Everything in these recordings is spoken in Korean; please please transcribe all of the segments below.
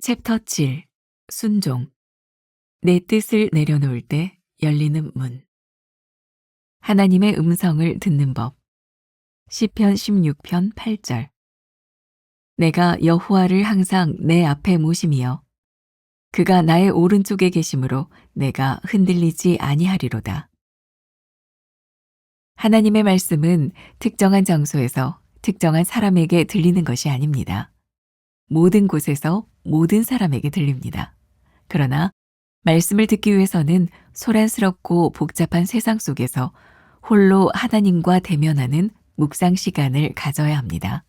챕터 7. 순종. 내 뜻을 내려놓을 때 열리는 문. 하나님의 음성을 듣는 법. 시편 16편 8절. 내가 여호와를 항상 내 앞에 모심이여 그가 나의 오른쪽에 계심으로 내가 흔들리지 아니하리로다. 하나님의 말씀은 특정한 장소에서 특정한 사람에게 들리는 것이 아닙니다. 모든 곳에서 모든 사람에게 들립니다. 그러나 말씀을 듣기 위해서는 소란스럽고 복잡한 세상 속에서 홀로 하나님과 대면하는 묵상 시간을 가져야 합니다.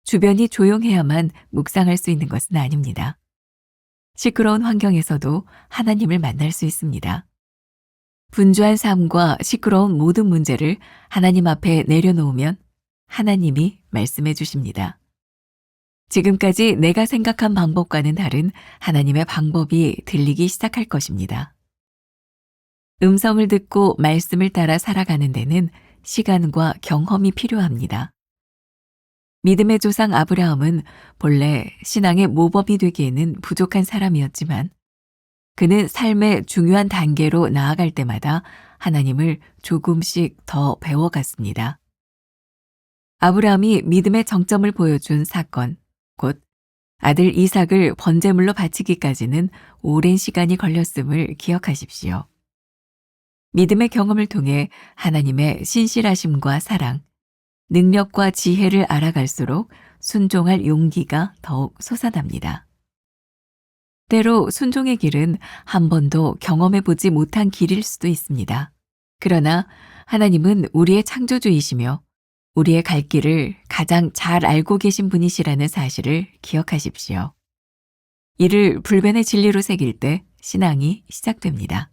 주변이 조용해야만 묵상할 수 있는 것은 아닙니다. 시끄러운 환경에서도 하나님을 만날 수 있습니다. 분주한 삶과 시끄러운 모든 문제를 하나님 앞에 내려놓으면 하나님이 말씀해 주십니다. 지금까지 내가 생각한 방법과는 다른 하나님의 방법이 들리기 시작할 것입니다. 음성을 듣고 말씀을 따라 살아가는 데는 시간과 경험이 필요합니다. 믿음의 조상 아브라함은 본래 신앙의 모범이 되기에는 부족한 사람이었지만 그는 삶의 중요한 단계로 나아갈 때마다 하나님을 조금씩 더 배워갔습니다. 아브라함이 믿음의 정점을 보여준 사건, 곧 아들 이삭을 번제물로 바치기까지는 오랜 시간이 걸렸음을 기억하십시오. 믿음의 경험을 통해 하나님의 신실하심과 사랑, 능력과 지혜를 알아갈수록 순종할 용기가 더욱 솟아납니다. 때로 순종의 길은 한 번도 경험해보지 못한 길일 수도 있습니다. 그러나 하나님은 우리의 창조주이시며 우리의 갈 길을 가장 잘 알고 계신 분이시라는 사실을 기억하십시오. 이를 불변의 진리로 새길 때 신앙이 시작됩니다.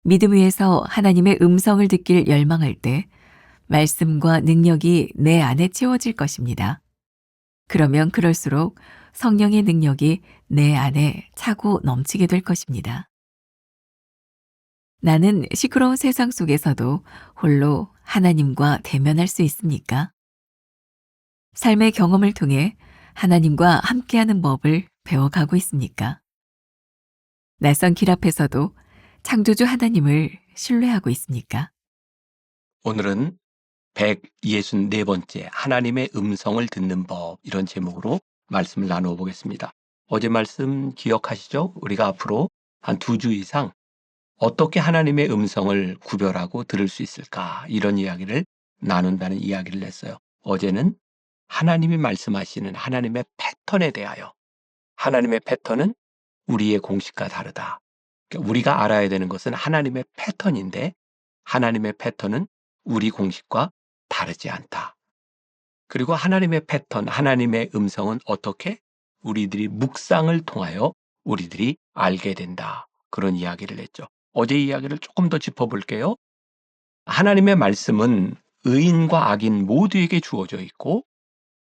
믿음 위에서 하나님의 음성을 듣길 열망할 때 말씀과 능력이 내 안에 채워질 것입니다. 그러면 그럴수록 성령의 능력이 내 안에 차고 넘치게 될 것입니다. 나는 시끄러운 세상 속에서도 홀로 하나님과 대면할 수 있습니까? 삶의 경험을 통해 하나님과 함께하는 법을 배워가고 있습니까? 낯선 길 앞에서도 창조주 하나님을 신뢰하고 있습니까? 오늘은 164번째 하나님의 음성을 듣는 법 이런 제목으로 말씀을 나누어 보겠습니다. 어제 말씀 기억하시죠? 우리가 앞으로 한 2주 이상 어떻게 하나님의 음성을 구별하고 들을 수 있을까 이런 이야기를 나눈다는 이야기를 했어요. 어제는 하나님이 말씀하시는 하나님의 패턴에 대하여 하나님의 패턴은 우리의 공식과 다르다. 그러니까 우리가 알아야 되는 것은 하나님의 패턴인데 하나님의 패턴은 우리 공식과 다르지 않다. 그리고 하나님의 패턴, 하나님의 음성은 어떻게 우리들이 묵상을 통하여 우리들이 알게 된다. 그런 이야기를 했죠. 어제 이야기를 조금 더 짚어볼게요. 하나님의 말씀은 의인과 악인 모두에게 주어져 있고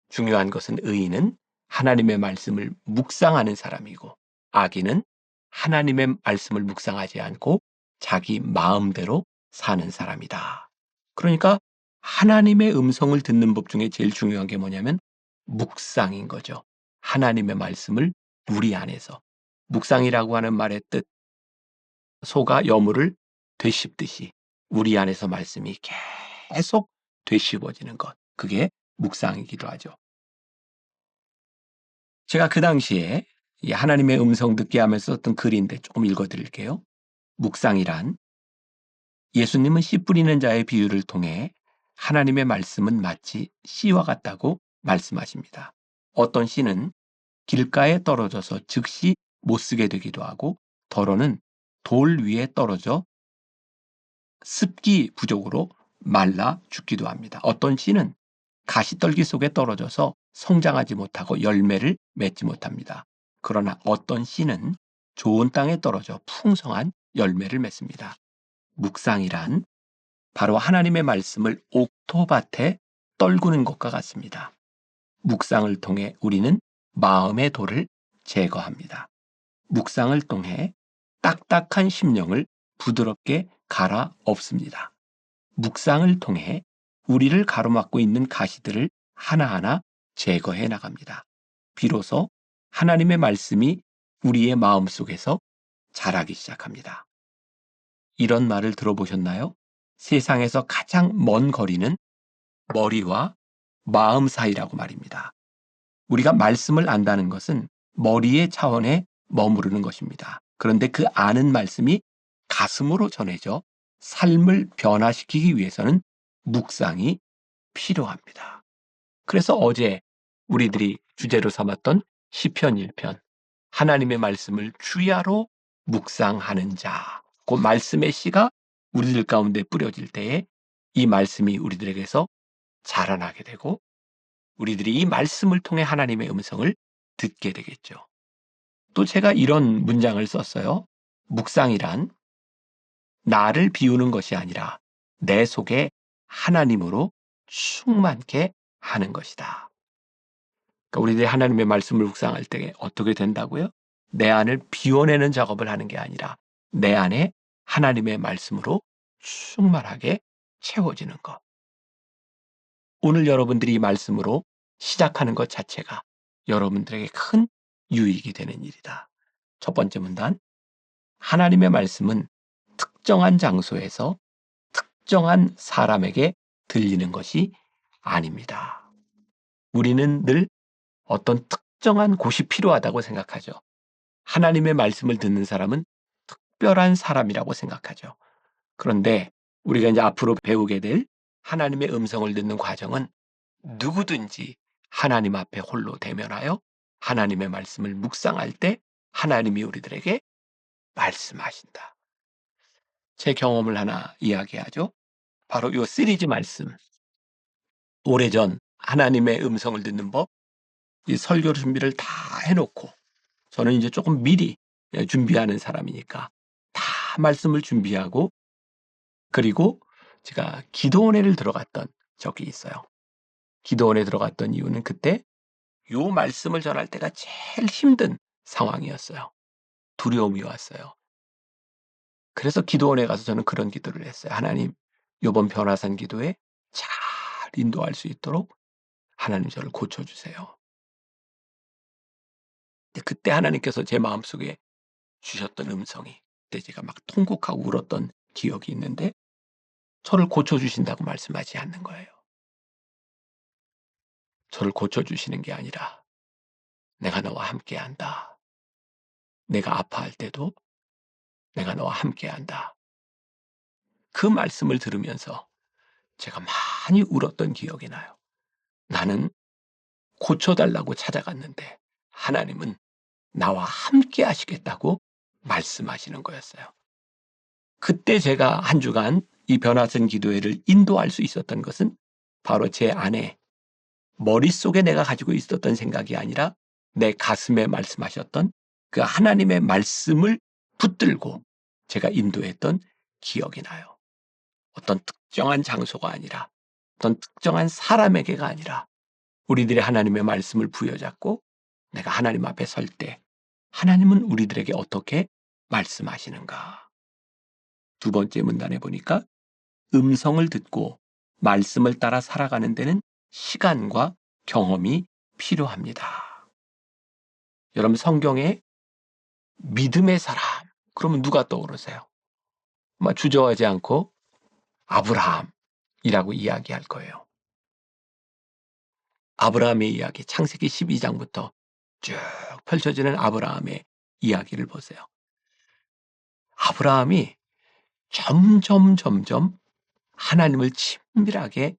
중요한 것은 의인은 하나님의 말씀을 묵상하는 사람이고 악인은 하나님의 말씀을 묵상하지 않고 자기 마음대로 사는 사람이다. 그러니까 하나님의 음성을 듣는 법 중에 제일 중요한 게 뭐냐면 묵상인 거죠. 하나님의 말씀을 우리 안에서. 묵상이라고 하는 말의 뜻, 소가 여물을 되씹듯이 우리 안에서 말씀이 계속 되씹어지는 것. 그게 묵상이기도 하죠. 제가 그 당시에 이 하나님의 음성 듣게 하면서 썼던 글인데 조금 읽어드릴게요. 묵상이란 예수님은 씨 뿌리는 자의 비유를 통해 하나님의 말씀은 마치 씨와 같다고 말씀하십니다. 어떤 씨는 길가에 떨어져서 즉시 못 쓰게 되기도 하고 더러는 돌 위에 떨어져 습기 부족으로 말라 죽기도 합니다. 어떤 씨는 가시떨기 속에 떨어져서 성장하지 못하고 열매를 맺지 못합니다. 그러나 어떤 씨는 좋은 땅에 떨어져 풍성한 열매를 맺습니다. 묵상이란 바로 하나님의 말씀을 옥토밭에 떨구는 것과 같습니다. 묵상을 통해 우리는 마음의 돌을 제거합니다. 묵상을 통해 딱딱한 심령을 부드럽게 갈아엎습니다. 묵상을 통해 우리를 가로막고 있는 가시들을 하나하나 제거해 나갑니다. 비로소 하나님의 말씀이 우리의 마음속에서 자라기 시작합니다. 이런 말을 들어보셨나요? 세상에서 가장 먼 거리는 머리와 마음 사이라고 말입니다. 우리가 말씀을 안다는 것은 머리의 차원에 머무르는 것입니다. 그런데 그 아는 말씀이 가슴으로 전해져 삶을 변화시키기 위해서는 묵상이 필요합니다. 그래서 어제 우리들이 주제로 삼았던 시편 1편, 하나님의 말씀을 주야로 묵상하는 자, 그 말씀의 씨가 우리들 가운데 뿌려질 때에 이 말씀이 우리들에게서 자라나게 되고 우리들이 이 말씀을 통해 하나님의 음성을 듣게 되겠죠. 또 제가 이런 문장을 썼어요. 묵상이란 나를 비우는 것이 아니라 내 속에 하나님으로 충만케 하는 것이다. 그러니까 우리들이 하나님의 말씀을 묵상할 때 어떻게 된다고요? 내 안을 비워내는 작업을 하는 게 아니라 내 안에 하나님의 말씀으로 충만하게 채워지는 것. 오늘 여러분들이 이 말씀으로 시작하는 것 자체가 여러분들에게 큰 유익이 되는 일이다. 첫 번째 문단, 하나님의 말씀은 특정한 장소에서 특정한 사람에게 들리는 것이 아닙니다. 우리는 늘 어떤 특정한 곳이 필요하다고 생각하죠. 하나님의 말씀을 듣는 사람은 특별한 사람이라고 생각하죠. 그런데 우리가 이제 앞으로 배우게 될 하나님의 음성을 듣는 과정은 누구든지 하나님 앞에 홀로 대면하여 하나님의 말씀을 묵상할 때 하나님이 우리들에게 말씀하신다. 제 경험을 하나 이야기하죠. 바로 이 시리즈 말씀. 오래전 하나님의 음성을 듣는 법, 이 설교 준비를 다 해놓고 저는 이제 조금 미리 준비하는 사람이니까 다 말씀을 준비하고 그리고 제가 기도원회를 들어갔던 적이 있어요. 기도원에 들어갔던 이유는 그때 요 말씀을 전할 때가 제일 힘든 상황이었어요. 두려움이 왔어요. 그래서 기도원에 가서 저는 그런 기도를 했어요. 하나님, 요번 변화산 기도에 잘 인도할 수 있도록 하나님 저를 고쳐주세요. 근데 그때 하나님께서 제 마음속에 주셨던 음성이 그때 제가 막 통곡하고 울었던 기억이 있는데 저를 고쳐주신다고 말씀하지 않는 거예요. 저를 고쳐주시는 게 아니라 내가 너와 함께한다. 내가 아파할 때도 내가 너와 함께한다. 그 말씀을 들으면서 제가 많이 울었던 기억이 나요. 나는 고쳐달라고 찾아갔는데 하나님은 나와 함께 하시겠다고 말씀하시는 거였어요. 그때 제가 한 주간 이 변화선 기도회를 인도할 수 있었던 것은 바로 제 안에 머릿속에 내가 가지고 있었던 생각이 아니라 내 가슴에 말씀하셨던 그 하나님의 말씀을 붙들고 제가 인도했던 기억이 나요. 어떤 특정한 장소가 아니라 어떤 특정한 사람에게가 아니라 우리들의 하나님의 말씀을 부여잡고 내가 하나님 앞에 설 때 하나님은 우리들에게 어떻게 말씀하시는가. 두 번째 문단에 보니까 음성을 듣고 말씀을 따라 살아가는 데는 시간과 경험이 필요합니다. 여러분 성경에 믿음의 사람 그러면 누가 떠오르세요? 아마 주저하지 않고 아브라함이라고 이야기할 거예요. 아브라함의 이야기 창세기 12장부터 쭉 펼쳐지는 아브라함의 이야기를 보세요. 아브라함이 점점 하나님을 친밀하게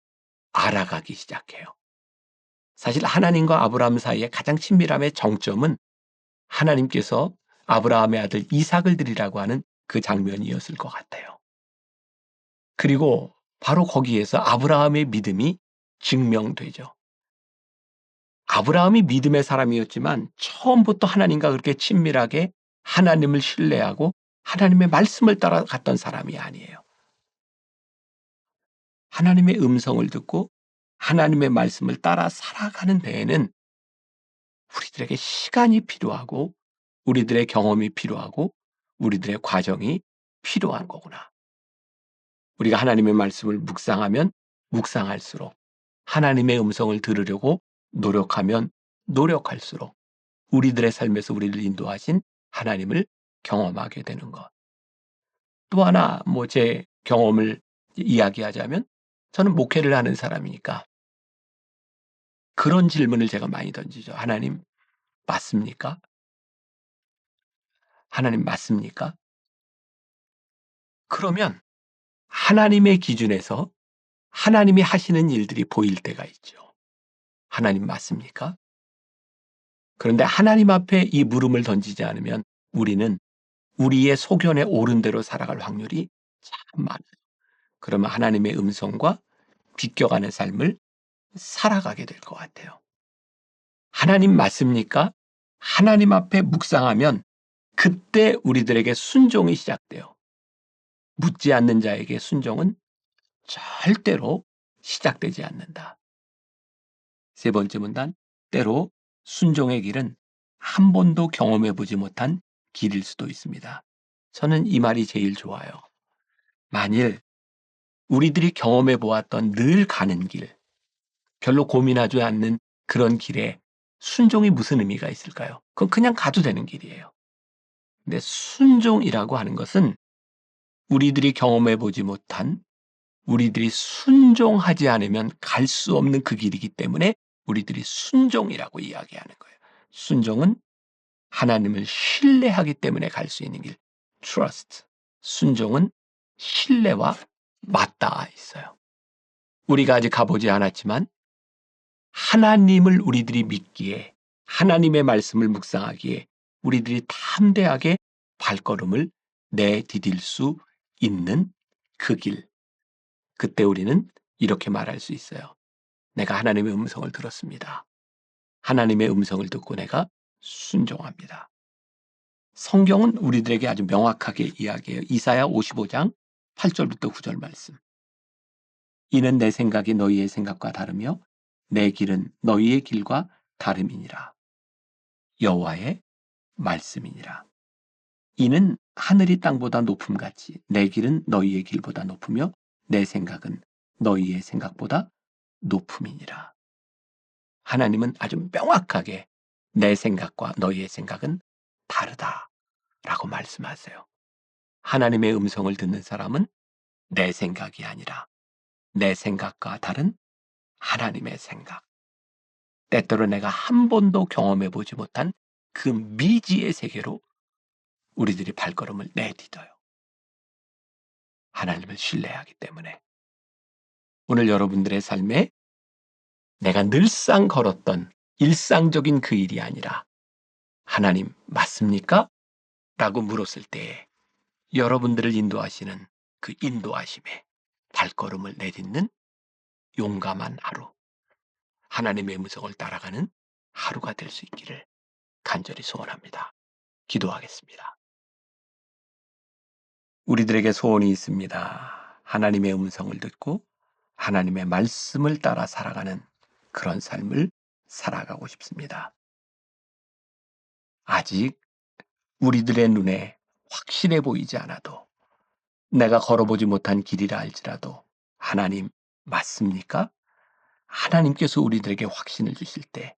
알아가기 시작해요. 사실 하나님과 아브라함 사이의 가장 친밀함의 정점은 하나님께서 아브라함의 아들 이삭을 드리라고 하는 그 장면이었을 것 같아요. 그리고 바로 거기에서 아브라함의 믿음이 증명되죠. 아브라함이 믿음의 사람이었지만 처음부터 하나님과 그렇게 친밀하게 하나님을 신뢰하고 하나님의 말씀을 따라갔던 사람이 아니에요. 하나님의 음성을 듣고 하나님의 말씀을 따라 살아가는 데에는 우리들에게 시간이 필요하고 우리들의 경험이 필요하고 우리들의 과정이 필요한 거구나. 우리가 하나님의 말씀을 묵상하면 묵상할수록 하나님의 음성을 들으려고 노력하면 노력할수록 우리들의 삶에서 우리를 인도하신 하나님을 경험하게 되는 것. 또 하나 제 경험을 이야기하자면 저는 목회를 하는 사람이니까 그런 질문을 제가 많이 던지죠. 하나님 맞습니까? 하나님 맞습니까? 그러면 하나님의 기준에서 하나님이 하시는 일들이 보일 때가 있죠. 하나님 맞습니까? 그런데 하나님 앞에 이 물음을 던지지 않으면 우리는 우리의 소견에 옳은 대로 살아갈 확률이 참 많아요. 그러면 하나님의 음성과 비껴가는 삶을 살아가게 될 것 같아요. 하나님 맞습니까? 하나님 앞에 묵상하면 그때 우리들에게 순종이 시작돼요. 묻지 않는 자에게 순종은 절대로 시작되지 않는다. 세 번째 문단, 때로 순종의 길은 한 번도 경험해 보지 못한 길일 수도 있습니다. 저는 이 말이 제일 좋아요. 만일 우리들이 경험해 보았던 늘 가는 길, 별로 고민하지 않는 그런 길에 순종이 무슨 의미가 있을까요? 그건 그냥 가도 되는 길이에요. 근데 순종이라고 하는 것은 우리들이 경험해 보지 못한, 우리들이 순종하지 않으면 갈 수 없는 그 길이기 때문에 우리들이 순종이라고 이야기하는 거예요. 순종은 하나님을 신뢰하기 때문에 갈 수 있는 길, trust. 순종은 신뢰와 맞닿아 있어요. 우리가 아직 가보지 않았지만 하나님을 우리들이 믿기에, 하나님의 말씀을 묵상하기에 우리들이 담대하게 발걸음을 내디딜 수 있는 그 길. 그때 우리는 이렇게 말할 수 있어요. 내가 하나님의 음성을 들었습니다. 하나님의 음성을 듣고 내가 순종합니다. 성경은 우리들에게 아주 명확하게 이야기해요. 이사야 55장 8절부터 9절 말씀. 이는 내 생각이 너희의 생각과 다르며 내 길은 너희의 길과 다름이니라. 여호와의 말씀이니라. 이는 하늘이 땅보다 높음같이 내 길은 너희의 길보다 높으며 내 생각은 너희의 생각보다 높음이니라. 하나님은 아주 명확하게 내 생각과 너희의 생각은 다르다라고 말씀하세요. 하나님의 음성을 듣는 사람은 내 생각이 아니라 내 생각과 다른 하나님의 생각. 때때로 내가 한 번도 경험해 보지 못한 그 미지의 세계로 우리들이 발걸음을 내디뎌요. 하나님을 신뢰하기 때문에. 오늘 여러분들의 삶에 내가 늘상 걸었던 일상적인 그 일이 아니라 하나님 맞습니까? 라고 물었을 때에 여러분들을 인도하시는 그 인도하심에 발걸음을 내딛는 용감한 하루, 하나님의 음성을 따라가는 하루가 될 수 있기를 간절히 소원합니다. 기도하겠습니다. 우리들에게 소원이 있습니다. 하나님의 음성을 듣고 하나님의 말씀을 따라 살아가는 그런 삶을 살아가고 싶습니다. 아직 우리들의 눈에 확실해 보이지 않아도, 내가 걸어보지 못한 길이라 할지라도 하나님 맞습니까? 하나님께서 우리들에게 확신을 주실 때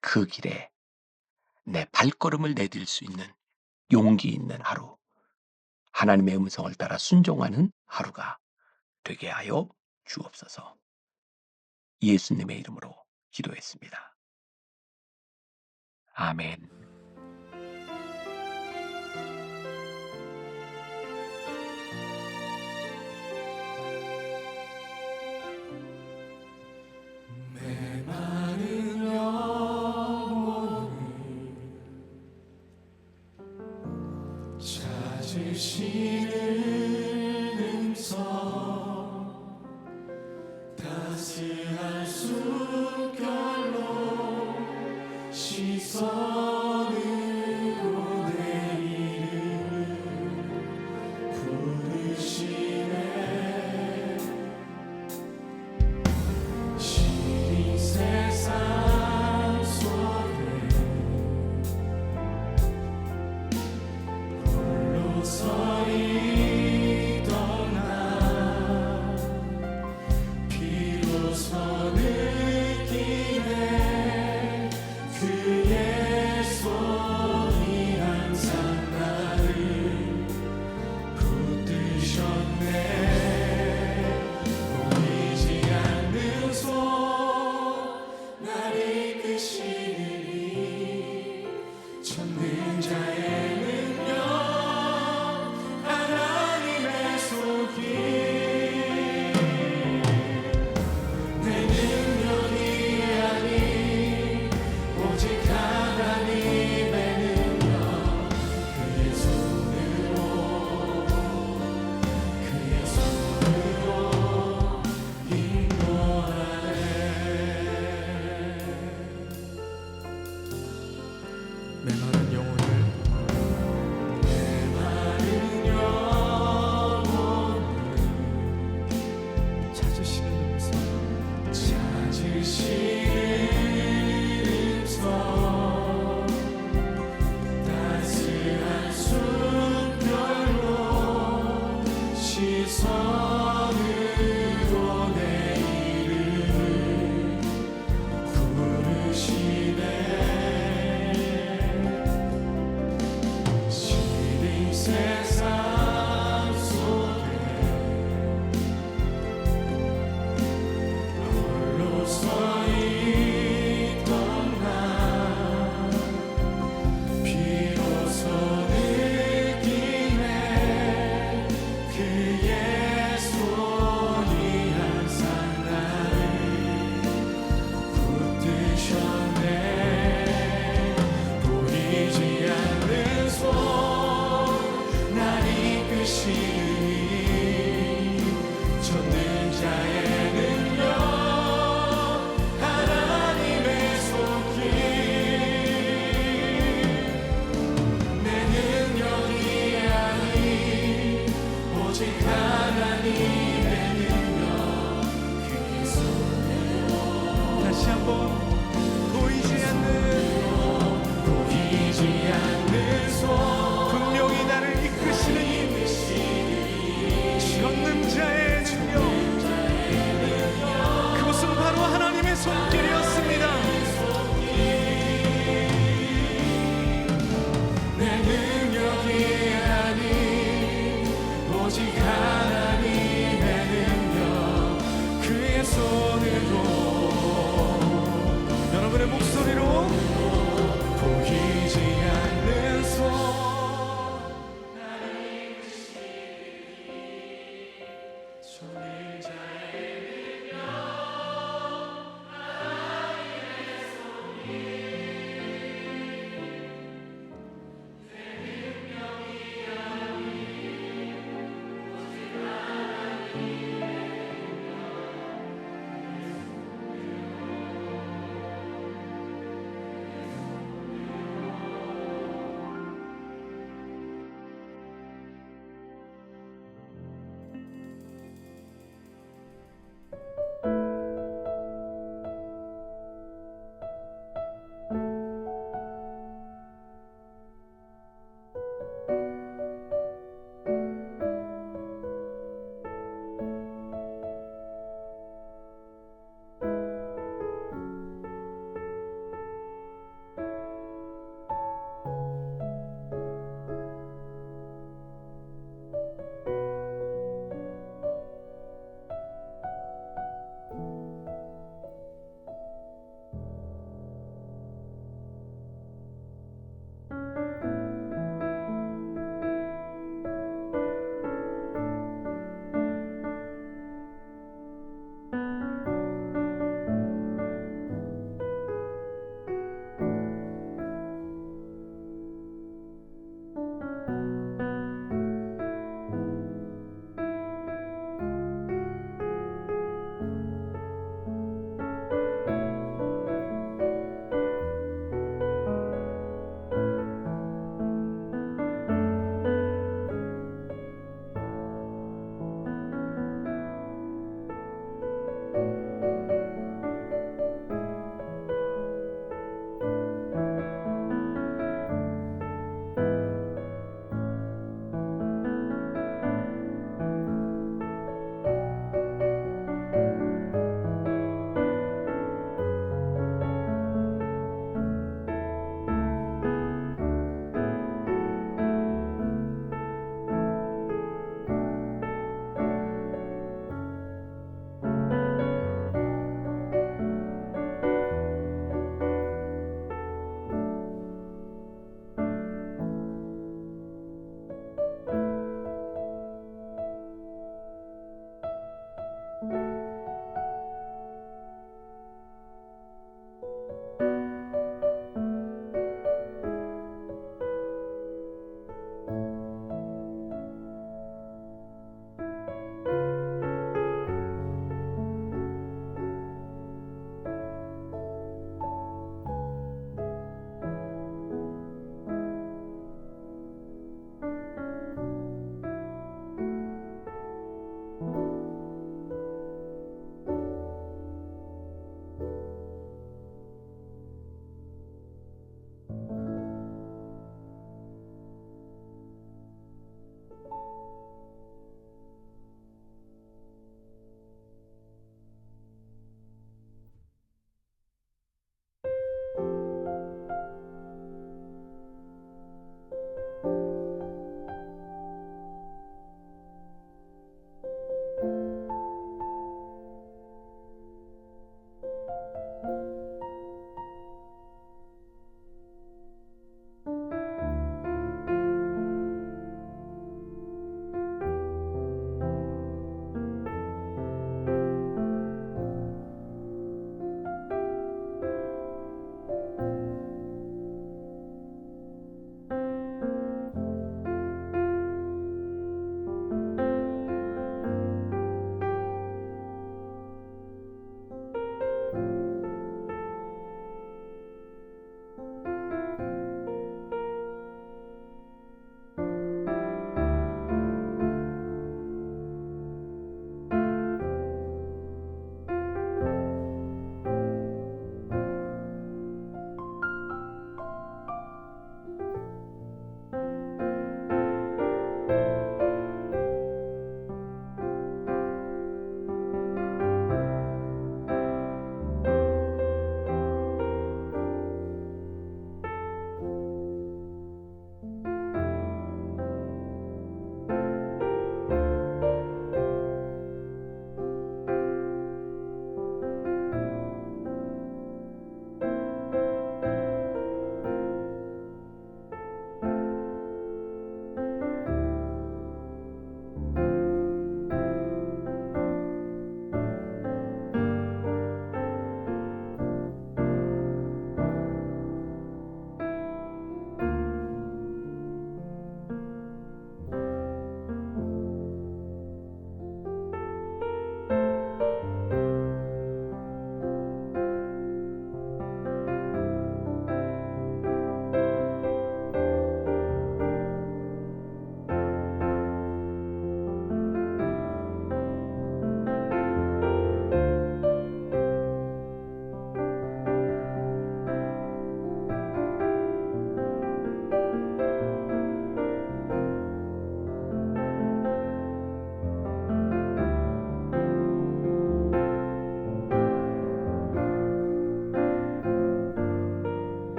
그 길에 내 발걸음을 내딜 수 있는 용기 있는 하루, 하나님의 음성을 따라 순종하는 하루가 되게 하여 주옵소서. 예수님의 이름으로 기도했습니다. 아멘. 메마른 영혼을 찾으시는 음성, 따스한 숨결로 시선으로 내 이름을 부르시네. 시린 세상 속에 홀로 서 있던 나 비로소 느끼네. 그의 손이 항상 나를 붙드셨네. 보이지 않는 손 나를 이끄시니 전능자의 능력 하나님의 손길. 내 능력이 아닌 오직 하나님의 능력. 그의 손으로 인도하네. 메마른 영혼을 찾으시는 음성 따스한 숨결로 시선으로 내 이름을 부르시네. 시린 세상 속에 홀로 서 있던 나 비로소 느끼네. 그의 손이 항상 나를 붙드셨네. 보이지 않는 손 날 이끄시니 전능자의 능력 하나님의 손길. 내 능력이 아닌 오직 하나님의 능력. 그의 손으로 다시 한번 보이지 않는 손 분명히 나를 이끄시는 전능자의 능력. 그것은 바로 하나님의 손길이었습니다. 내